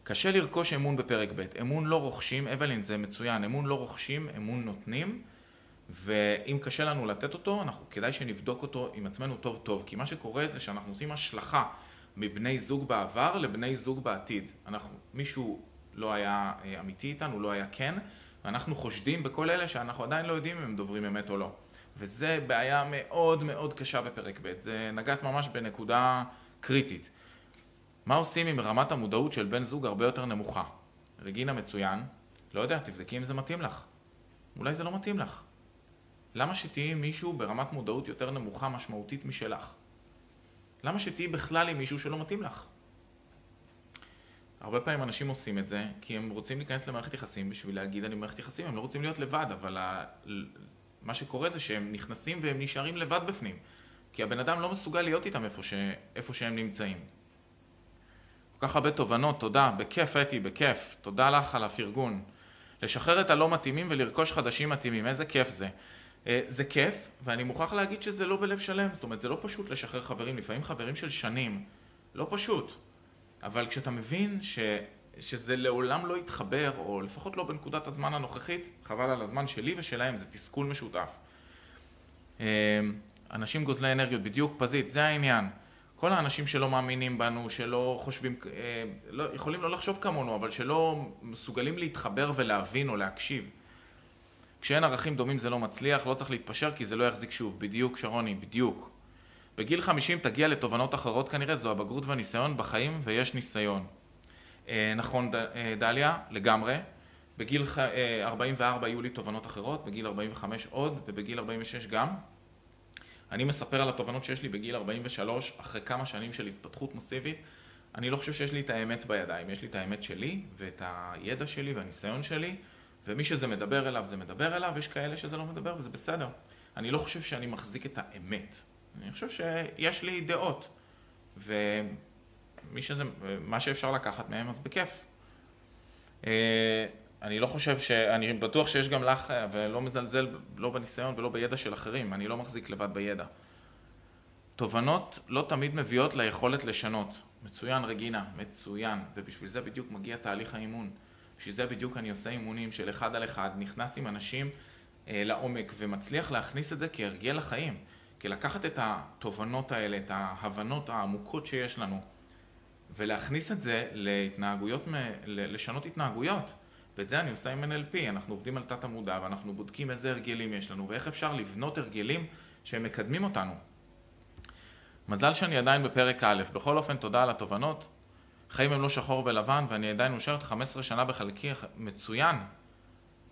קשה לרכוש אמון בפרק ב'. אמון לא רוכשים, אבלין זה מצוין, אמון לא רוכשים, אמון נותנים, ואם קשה לנו לתת אותו, כדאי שנבדוק אותו עם עצמנו טוב טוב, כי מה שקורה זה שאנחנו עושים השלכה מבני זוג בעבר לבני זוג בעתיד. מישהו לא היה אמיתי איתנו, לא היה כן, ואנחנו חושדים בכל אלה שאנחנו עדיין לא יודעים אם הם דוברים אמת או לא. וזה בעיה מאוד מאוד קשה בפרק ב'. זה נגעת ממש בנקודה קריטית. מה עושים אם רמת המודעות של בן זוג הרבה יותר נמוכה? רגינה מצוין, לא יודע, תבדקי אם זה מתאים לך. אולי זה לא מתאים לך. למה שתהיי מישהו ברמת מודעות יותר נמוכה משמעותית משלך? למה שתהיי בכלל עם מישהו שלא מתאים לך? הרבה פעמים אנשים עושים את זה כי הם רוצים להיכנס למערכת יחסים בשביל להגיד אני במערכת יחסים, הם לא רוצים להיות לבד, אבל מה שקורה זה שהם נכנסים והם נשארים לבד בפנים, כי הבן אדם לא מסוגל להיות איתם איפה שהם נמצאים. כל כך הרבה תובנות, תודה, בכיף אתי, בכיף, תודה לך על הפרגון. לשחרר את הלא מתאימים ולרכוש חדשים מתאימים, איזה כיף זה. זה כיף, ואני מוכרח להגיד שזה לא בלב שלם, זאת אומרת, זה לא פשוט לשחרר חברים, לפעמים חברים של שנים, לא פשוט. אבל כשאתה מבין שזה לעולם לא יתחבר, או לפחות לא בנקודת הזמן הנוכחית, חבל על הזמן שלי ושלהם, זה תסכול משותף. אנשים גוזלי אנרגיות, בדיוק פזית, זה העניין. כל האנשים שלא מאמינים בנו, שלא חושבים, יכולים לא לחשוב כמונו, אבל שלא מסוגלים להתחבר ולהבין או להקשיב. כשאין ערכים דומים זה לא מצליח, לא צריך להתפשר כי זה לא יחזיק שוב. בדיוק, שרוני, בדיוק. בגיל 50 תגיע לתובנות אחרות כנראה, זו הבגרות והניסיון בחיים ויש ניסיון. נכון, דליה, לגמרי. בגיל 44 היו לי תובנות אחרות, בגיל 45 עוד ובגיל 46 גם. אני מספר על התובנות שיש לי בגיל 43, אחרי כמה שנים של התפתחות מסיבית. אני לא חושב שיש לי את האמת בידיים, יש לי את האמת שלי ואת הידע שלי והניסיון שלי, ומי שזה מדבר אליו זה מדבר אליו, יש כאלה שזה לא מדבר וזה בסדר. אני לא חושב שאני מחזיק את האמת. אני חושב שיש לי דעות, ומה שאפשר לקחת מהם אז בכיף. אני לא חושב אני בטוח שיש גם לך, ולא מזלזל לא בניסיון ולא בידע של אחרים, אני לא מחזיק לבד בידע. תובנות לא תמיד מביאות ליכולת לשנות. מצוין רגינה, מצוין, ובשביל זה בדיוק מגיע תהליך האימון. בשביל זה בדיוק אני עושה אימונים של אחד על אחד, נכנס עם אנשים לעומק ומצליח להכניס את זה כהרגל לחיים. כי לקחת את התובנות האלה, את ההבנות העמוקות שיש לנו, ולהכניס את זה להתנהגויות, לשנות התנהגויות. ואת זה אני עושה עם NLP, אנחנו עובדים על תת המודע ואנחנו בודקים איזה הרגלים יש לנו ואיך אפשר לבנות הרגלים שהם מקדמים אותנו. מזל שאני עדיין בפרק א', בכל אופן תודה על התובנות. חיים הם לא שחור ולבן ואני עדיין מאושרת 15 שנה בחלקי, מצוין.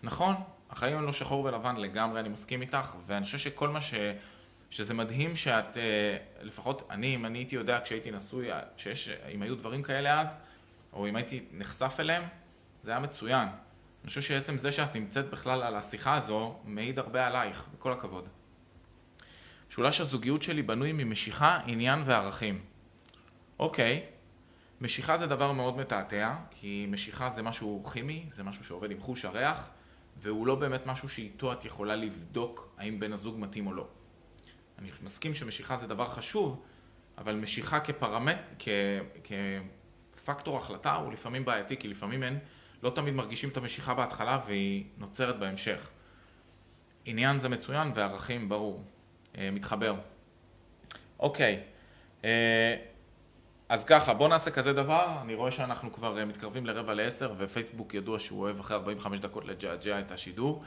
נכון, החיים הם לא שחור ולבן לגמרי, אני מסכים איתך, ואני חושב שכל מה שזה מדהים שאת, לפחות אם אני הייתי יודע כשהייתי נשוי, אם היו דברים כאלה אז, או אם הייתי נחשף אליהם, זה היה מצוין. אני חושב שעצם זה שאת נמצאת בכלל על השיחה הזו, מעיד הרבה עלייך, בכל הכבוד. שולש הזוגיות שלי בנוי ממשיכה, עניין וערכים. אוקיי, משיכה זה דבר מאוד מתעתע, כי משיכה זה משהו כימי, זה משהו שעובד עם חוש הריח, והוא לא באמת משהו שאיתו את יכולה לבדוק האם בן הזוג מתאים או לא. אני מסכים שמשיכה זה דבר חשוב, אבל משיכה כפרמט, כפקטור החלטה הוא לפעמים בעייתי, כי לפעמים אין לא תמיד מרגישים את המשיכה בהתחלה והיא נוצרת בהמשך. עניין זה מצוין וערכים ברור, מתחבר. אוקיי, אז ככה, בוא נעשה כזה דבר. אני רואה שאנחנו כבר מתקרבים ל9:45 ופייסבוק ידוע שהוא אוהב אחרי 45 דקות לג'עג'ע את השידור.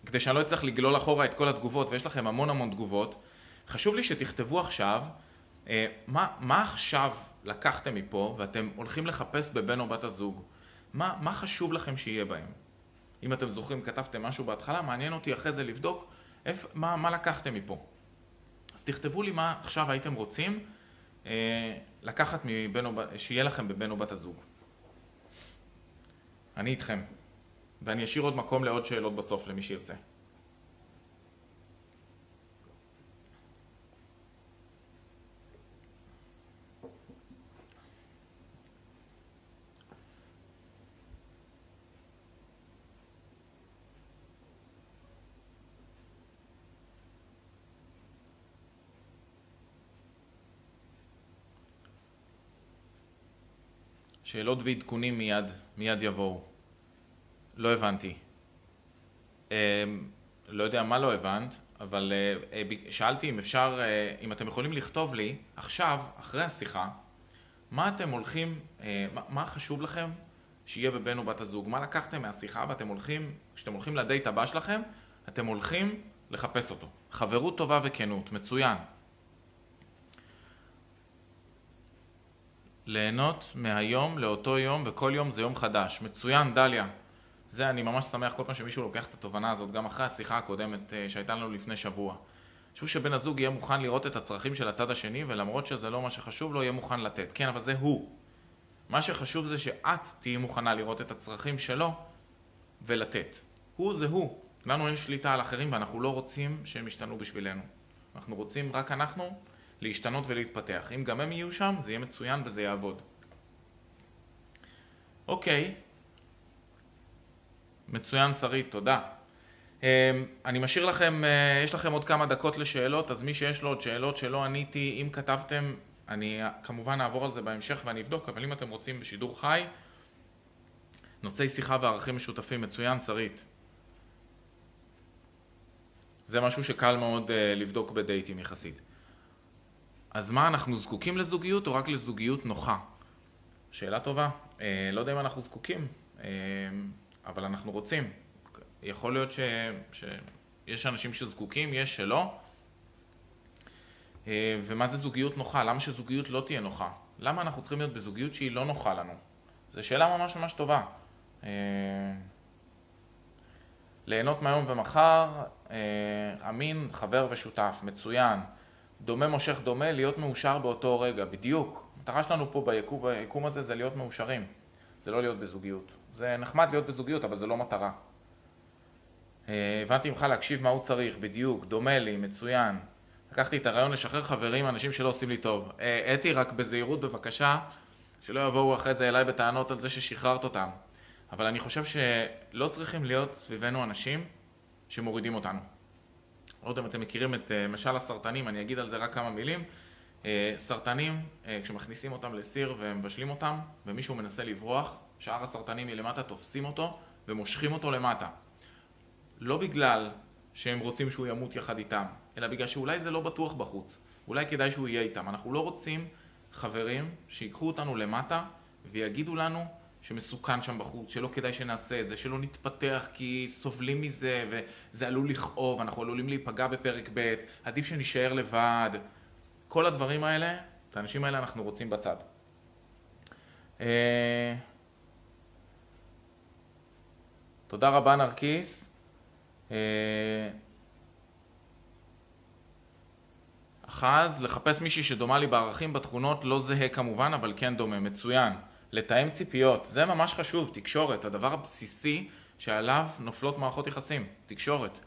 כדי שאני לא אצטרך לגלול אחורה את כל התגובות, ויש לכם המון תגובות, חשוב לי שתכתבו עכשיו, מה עכשיו לקחתם מפה ואתם הולכים לחפש בבן או בת הזוג? מה חשוב לכם שיהיה בהם? אם אתם זוכרים, כתבתם משהו בהתחלה, מעניין אותי אחרי זה לבדוק מה לקחתם מפה. אז תכתבו לי מה עכשיו הייתם רוצים לקחת שיהיה לכם בבן או בת הזוג. אני איתכם. ואני אשאיר עוד מקום לעוד שאלות בסוף למי שירצה. שאלות ועדכונים מיד יבואו. לא הבנתי. לא יודע מה לא הבנת, אבל שאלתי אם אפשר, אם אתם יכולים לכתוב לי עכשיו, אחרי השיחה, מה אתם הולכים, מה חשוב לכם שיהיה בבן או בת הזוג? מה לקחתם מהשיחה ואתם הולכים, כשאתם הולכים לדייט הבא שלכם, אתם הולכים לחפש אותו. חברות טובה וכנות, מצוין. ליהנות מהיום לאותו יום, וכל יום זה יום חדש. מצוין, דליה. זה אני ממש שמח כל פעם שמישהו לוקח את התובנה הזאת, גם אחרי השיחה הקודמת שהייתה לנו לפני שבוע. חשוב שבן הזוג יהיה מוכן לראות את הצרכים של הצד השני, ולמרות שזה לא מה שחשוב לו, יהיה מוכן לתת. כן, אבל זה הוא. מה שחשוב זה שאת תהיי מוכנה לראות את הצרכים שלו ולתת. הוא זה הוא. לנו אין שליטה על אחרים ואנחנו לא רוצים שהם ישתנו בשבילנו. אנחנו רוצים רק אנחנו להשתנות ולהתפתח. אם גם הם יהיו שם, זה יהיה מצוין וזה יעבוד. אוקיי. מצוין שרית, תודה. אני משאיר לכם, יש לכם עוד כמה דקות לשאלות, אז מי שיש לו עוד שאלות שלא עניתי, אם כתבתם, אני כמובן אעבור על זה בהמשך ואני אבדוק, אבל אם אתם רוצים בשידור חי, נושאי שיחה וערכים משותפים, מצוין שרית. זה משהו שקל מאוד לבדוק בדייטים יחסית. אז מה, אנחנו זקוקים לזוגיות או רק לזוגיות נוחה? שאלה טובה. לא יודע אם אנחנו זקוקים, אבל אנחנו רוצים. יכול להיות שיש אנשים שזקוקים, יש שלא. ומה זה זוגיות נוחה? למה שזוגיות לא תהיה נוחה? למה אנחנו צריכים להיות בזוגיות שהיא לא נוחה לנו? זו שאלה ממש טובה. ליהנות מהיום ומחר, אמין, חבר ושותף, מצוין. דומה מושך דומה, להיות מאושר באותו רגע, בדיוק. המטרה שלנו פה ביקום הזה זה להיות מאושרים. זה לא להיות בזוגיות. זה נחמד להיות בזוגיות, אבל זה לא מטרה. הבנתי ממך להקשיב מה הוא צריך, בדיוק, דומה לי, מצוין. לקחתי את הרעיון לשחרר חברים, אנשים שלא עושים לי טוב. אתי, רק בזהירות בבקשה, שלא יבואו אחרי זה אליי בטענות על זה ששחררת אותם. אבל אני חושב שלא צריכים להיות סביבנו אנשים שמורידים אותנו. לא יודע אם אתם מכירים את משל הסרטנים, אני אגיד על זה רק כמה מילים. סרטנים, כשמכניסים אותם לסיר ומבשלים אותם, ומישהו מנסה לברוח, שאר הסרטנים מלמטה תופסים אותו ומושכים אותו למטה. לא בגלל שהם רוצים שהוא ימות יחד איתם, אלא בגלל שאולי זה לא בטוח בחוץ. אולי כדאי שהוא יהיה איתם. אנחנו לא רוצים חברים שיקחו אותנו למטה ויגידו לנו שמסוכן שם בחוץ, שלא כדאי שנעשה את זה, שלא נתפתח כי סובלים מזה וזה עלול לכאוב, אנחנו עלולים להיפגע בפרק ב', עדיף שנשאר לבד. כל הדברים האלה, את האנשים האלה אנחנו רוצים בצד. תודה רבה נרקיס. אחז, לחפש מישהי שדומה לי בערכים בתכונות, לא זהה כמובן, אבל כן דומה, מצוין. לתאם ציפיות, זה ממש חשוב, תקשורת, הדבר הבסיסי שעליו נופלות מערכות יחסים, תקשורת.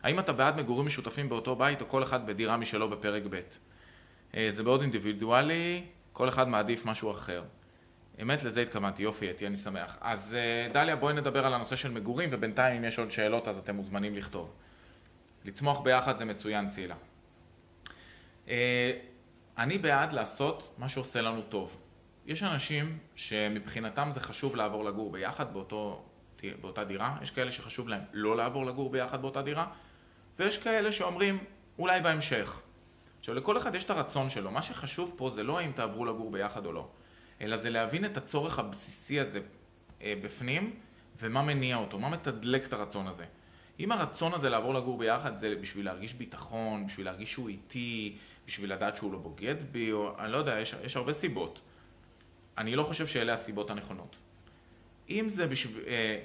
האם אתה בעד מגורים משותפים באותו בית או כל אחד בדירה משלו בפרק ב'? זה מאוד אינדיבידואלי, כל אחד מעדיף משהו אחר. אמת, לזה התכוונתי, יופי, אתי, אני שמח. אז דליה, בואי נדבר על הנושא של מגורים, ובינתיים אם יש עוד שאלות אז אתם מוזמנים לכתוב. לצמוח ביחד זה מצוין, צילה. אני בעד לעשות מה שעושה לנו טוב. יש אנשים שמבחינתם זה חשוב לעבור לגור ביחד באותה דירה, יש כאלה שחשוב להם לא לעבור לגור ביחד באותה דירה, ויש כאלה שאומרים אולי בהמשך. עכשיו, לכל אחד יש את הרצון שלו. מה שחשוב פה זה לא אם תעברו לגור ביחד או לא, אלא זה להבין את הצורך הבסיסי הזה בפנים, ומה מניע אותו, מה מתדלק את הרצון הזה. אם הרצון הזה לעבור לגור ביחד זה בשביל להרגיש ביטחון, בשביל להרגיש שהוא איתי, בשביל לדעת שהוא לא בוגד בי, או אני לא יודע, יש הרבה סיבות. אני לא חושב שאלה הסיבות הנכונות. אם זה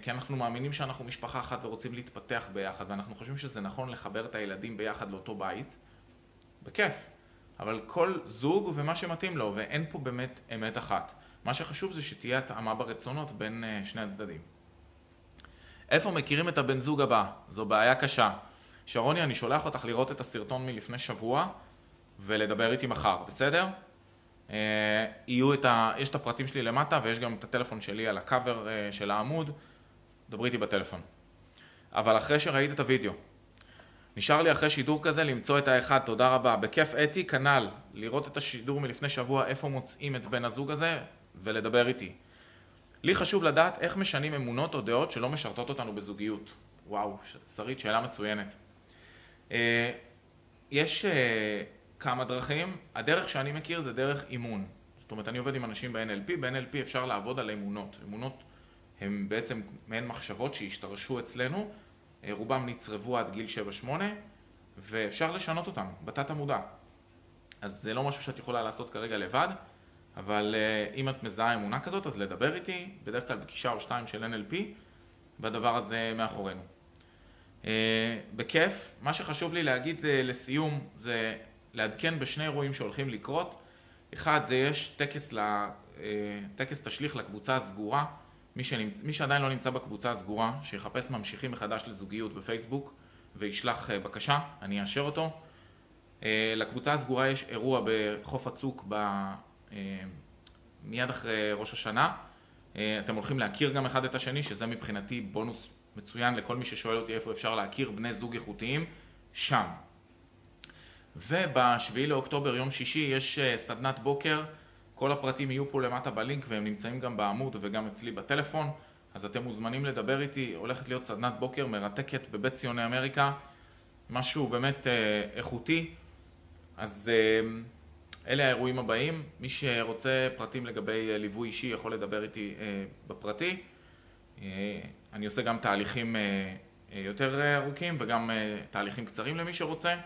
כי אנחנו מאמינים שאנחנו משפחה אחת ורוצים להתפתח ביחד, ואנחנו חושבים שזה נכון לחבר את הילדים ביחד לאותו בית, בכיף. אבל כל זוג ומה שמתאים לו, ואין פה באמת אמת אחת. מה שחשוב זה שתהיה התאמה ברצונות בין שני הצדדים. איפה מכירים את הבן זוג הבא? זו בעיה קשה. שרוני, אני שולח אותך לראות את הסרטון מלפני שבוע ולדבר איתי מחר, בסדר? יש את הפרטים שלי למטה ויש גם את הטלפון שלי על הקאבר של העמוד. דברי איתי בטלפון. אבל אחרי שראית את הוידאו. נשאר לי אחרי שידור כזה למצוא את האחד, תודה רבה. בכיף אתי, כנ"ל, לראות את השידור מלפני שבוע, איפה מוצאים את בן הזוג הזה ולדבר איתי. לי חשוב לדעת איך משנים אמונות או דעות שלא משרתות אותנו בזוגיות. וואו, שרית, שאלה מצוינת. יש כמה דרכים. הדרך שאני מכיר זה דרך אימון. זאת אומרת, אני עובד עם אנשים ב-NLP. ב-NLP אפשר לעבוד על אמונות. אמונות הן בעצם מעין מחשבות שהשתרשו אצלנו. רובם נצרבו עד גיל 7-8, ואפשר לשנות אותם בתת המודע. אז זה לא משהו שאת יכולה לעשות כרגע לבד, אבל אם את מזהה אמונה כזאת, אז לדבר איתי, בדרך כלל בפגישה או 2 של NLP, והדבר הזה מאחורינו. בכיף, מה שחשוב לי להגיד לסיום, זה לעדכן בשני אירועים שהולכים לקרות. אחד, זה יש טקס תשליך לקבוצה הסגורה. מי שעדיין לא נמצא בקבוצה הסגורה, שיחפש ממשיכים מחדש לזוגיות בפייסבוק, וישלח בקשה, אני אאשר אותו. לקבוצה הסגורה יש אירוע בחוף הצוק מיד אחרי ראש השנה. אתם הולכים להכיר גם אחד את השני, שזה מבחינתי בונוס מצוין לכל מי ששואל אותי איפה אפשר להכיר בני זוג איכותיים, שם. ובשביעי לאוקטובר, יום שישי, יש סדנת בוקר. כל הפרטים יהיו פה למטה בלינק, והם נמצאים גם בעמוד וגם אצלי בטלפון. אז אתם מוזמנים לדבר איתי. הולכת להיות סדנת בוקר מרתקת בבית ציוני אמריקה. משהו באמת איכותי. אז אלה האירועים הבאים. מי שרוצה פרטים לגבי ליווי אישי יכול לדבר איתי בפרטי. אני עושה גם תהליכים יותר ארוכים וגם תהליכים קצרים למי שרוצה.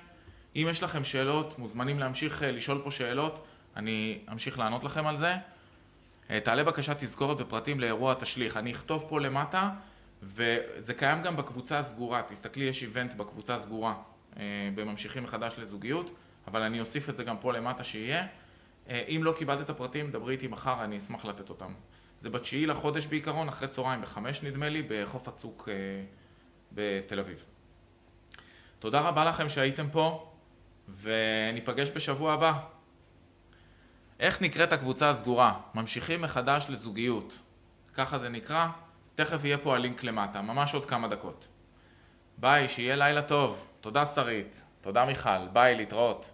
אם יש לכם שאלות, מוזמנים להמשיך לשאול פה שאלות. אני אמשיך לענות לכם על זה. תעלה בקשת תזכורת ופרטים לאירוע תשליך. אני אכתוב פה למטה, וזה קיים גם בקבוצה הסגורה. תסתכלי, יש איבנט בקבוצה הסגורה בממשיכים מחדש לזוגיות, אבל אני אוסיף את זה גם פה למטה שיהיה. אם לא קיבלת את הפרטים, דברי איתי מחר, אני אשמח לתת אותם. זה ב9 לחודש בעיקרון, אחרי צהריים ב5 נדמה לי, בחוף הצוק בתל אביב. תודה רבה לכם שהייתם פה, וניפגש בשבוע הבא. איך נקראת הקבוצה הסגורה? ממשיכים מחדש לזוגיות. ככה זה נקרא. תכף יהיה פה הלינק למטה, ממש עוד כמה דקות. ביי, שיהיה לילה טוב. תודה שרית. תודה מיכל. ביי, להתראות.